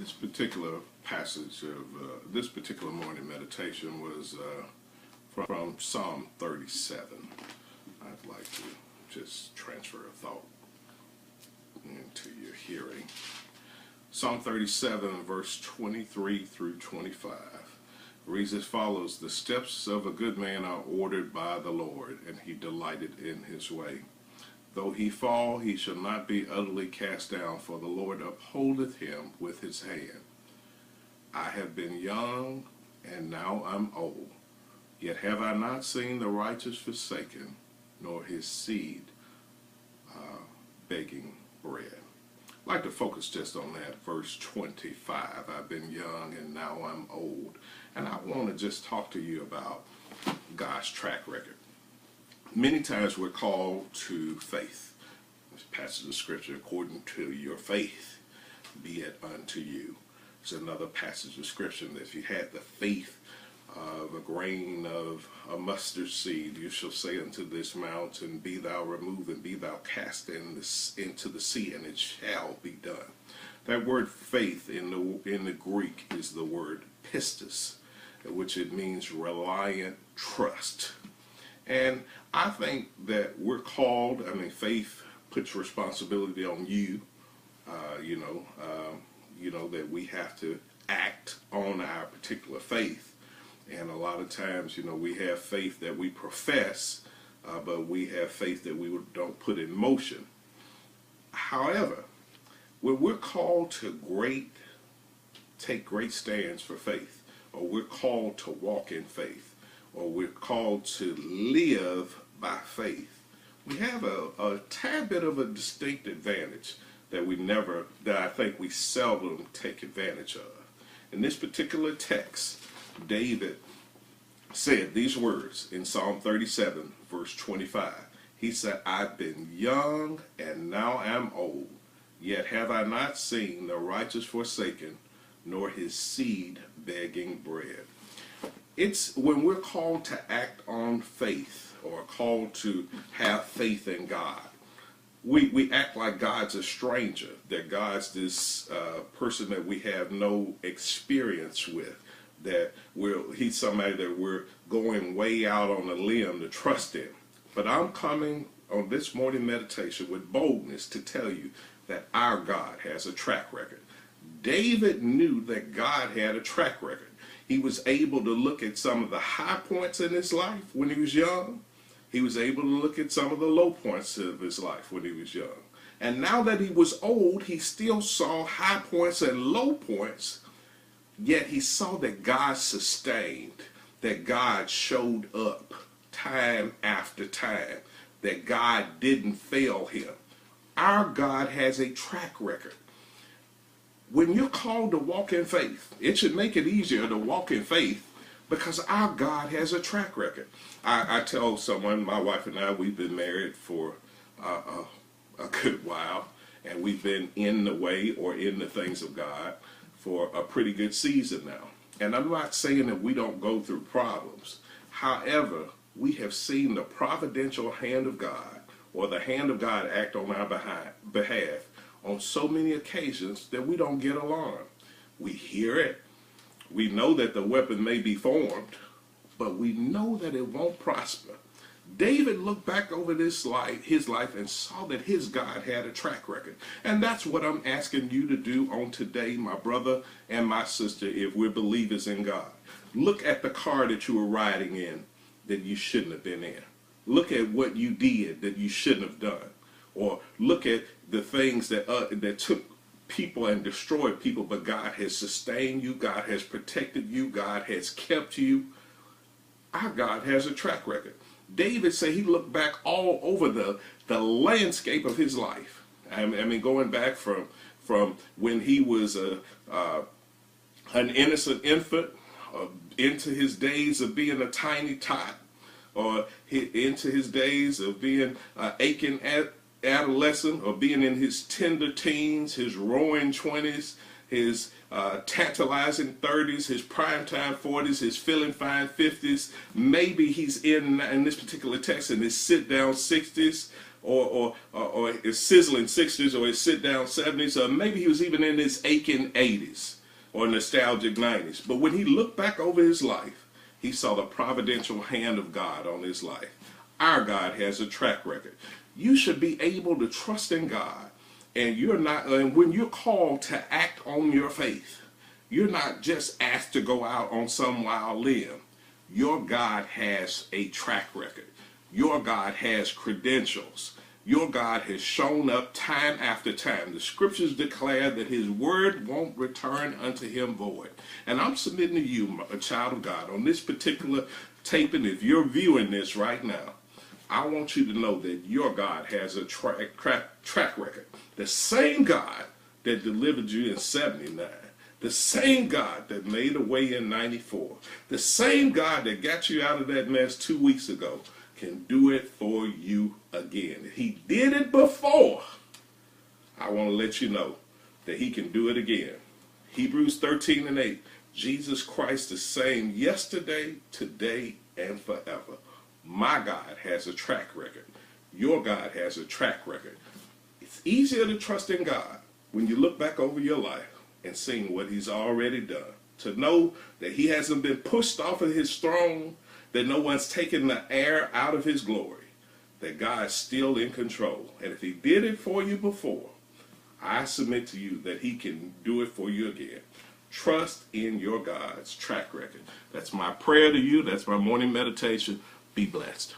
This particular passage of this particular morning meditation was from Psalm 37. I'd like to just transfer a thought into your hearing. Psalm 37, verse 23 through 25, reads as follows: The steps of a good man are ordered by the Lord, and he delighted in his way. Though he fall, he shall not be utterly cast down, for the Lord upholdeth him with his hand. I have been young, and now I'm old, yet have I not seen the righteous forsaken, nor his seed begging bread. I'd like to focus just on that verse 25. I've been young, and now I'm old. And I want to just talk to you about God's track record. Many times we're called to faith. This passage of scripture, according to your faith, be it unto you. It's another passage of scripture that if you had the faith of a grain of a mustard seed, you shall say unto this mountain, be thou removed and be thou cast into the sea, and it shall be done. That word faith in the Greek is the word pistis, which it means reliant trust. And I think that we're called, faith puts responsibility on you, that we have to act on our particular faith. And a lot of times, we have faith that we profess, but we have faith that we don't put in motion. However, when we're called to take great stands for faith, or we're called to walk in faith, or we're called to live by faith, we have a tad bit of a distinct advantage that I think we seldom take advantage of. In this particular text, David said these words in Psalm 37, verse 25. He said, I've been young and now am old, yet have I not seen the righteous forsaken, nor his seed begging bread. It's when we're called to act on faith, or called to have faith in God, we act like God's a stranger, that God's this person that we have no experience with, that he's somebody that we're going way out on a limb to trust in. But I'm coming on this morning meditation with boldness to tell you that our God has a track record. David knew that God had a track record. He was able to look at some of the high points in his life when he was young. He was able to look at some of the low points of his life when he was young. And now that he was old, he still saw high points and low points, yet he saw that God sustained, that God showed up time after time, that God didn't fail him. Our God has a track record. When you're called to walk in faith, it should make it easier to walk in faith because our God has a track record. I tell someone, my wife and I, we've been married for a good while, and we've been in the way or in the things of God for a pretty good season now. And I'm not saying that we don't go through problems. However, we have seen the providential hand of God, or the hand of God, act on our behalf on so many occasions that we don't get alarmed. We hear it. We know that the weapon may be formed, but we know that it won't prosper. David looked back over his life and saw that his God had a track record. And that's what I'm asking you to do on today, my brother and my sister, if we're believers in God. Look at the car that you were riding in that you shouldn't have been in. Look at what you did that you shouldn't have done. Or look at the things that took people and destroyed people, but God has sustained you, God has protected you, God has kept you. Our God has a track record. David said he looked back all over the landscape of his life. Going back from when he was an innocent infant, into his days of being a tiny tot, or into his days of being aching adolescent, or being in his tender teens, his roaring 20s, his tantalizing 30s, his primetime 40s, his feeling fine 50s. Maybe he's in this particular text in his sit-down 60s, or his sizzling 60s, or his sit down 70s, or maybe he was even in his aching 80s or nostalgic 90s. But when he looked back over his life, he saw the providential hand of God on his life. Our God has a track record. You should be able to trust in God, and when you're called to act on your faith, you're not just asked to go out on some wild limb. Your God has a track record. Your God has credentials. Your God has shown up time after time. The scriptures declare that his word won't return unto him void. And I'm submitting to you, a child of God, on this particular taping, if you're viewing this right now, I want you to know that your God has a track record. The same God that delivered you in 79, the same God that made a way in 94, the same God that got you out of that mess 2 weeks ago can do it for you again. He did it before. I want to let you know that he can do it again. Hebrews 13:8. Jesus Christ the same yesterday, today, and forever. My God has a track record. Your God has a track record. It's easier to trust in God when you look back over your life and seeing what he's already done. To know that he hasn't been pushed off of his throne, that no one's taken the air out of his glory, that God's still in control. And if he did it for you before, I submit to you that he can do it for you again. Trust in your God's track record. That's my prayer to you. That's my morning meditation. Be blessed.